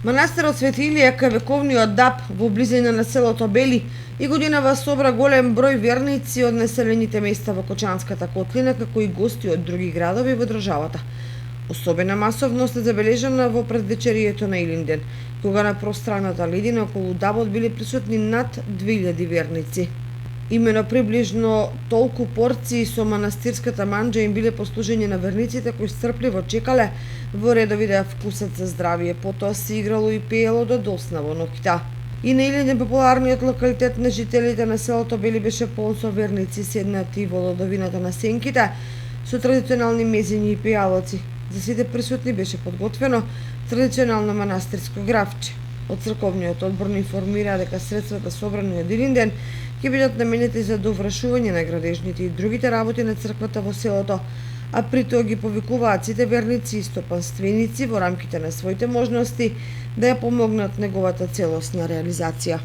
Манастирот Свети Илија кај вековниот Даб во близина на селото Бели и годинава собра голем број верници од населените места во Кочанската котлина, како и гости од други градови во државата. Особена масовност е забележана во предвечерието на Илинден, кога на пространата ледина околу Дабот биле присутни над 2000 верници. Имено приближно толку порции со манастирската манџа им биле послужени на верниците кои стрпливо чекале во редови да вкусат за здравие. Потоа се играло и пеело до досна во ноќта. И на Илинден популарниот локалитет на жителите на селото Бели беше полн со верници седнати во лодовината на сенките со традиционални мезиња и пејалоци. За сите присутни беше подготвено традиционално манастирско гравче. Од црковниот одбор информира дека средствата собрани од Илинден ќе бидат наменети за довршување на градежните и другите работи на црквата во селото, а при тоа ги повикуваат сите верници и стопанственици во рамките на своите можности да ја помогнат неговата целосна реализација.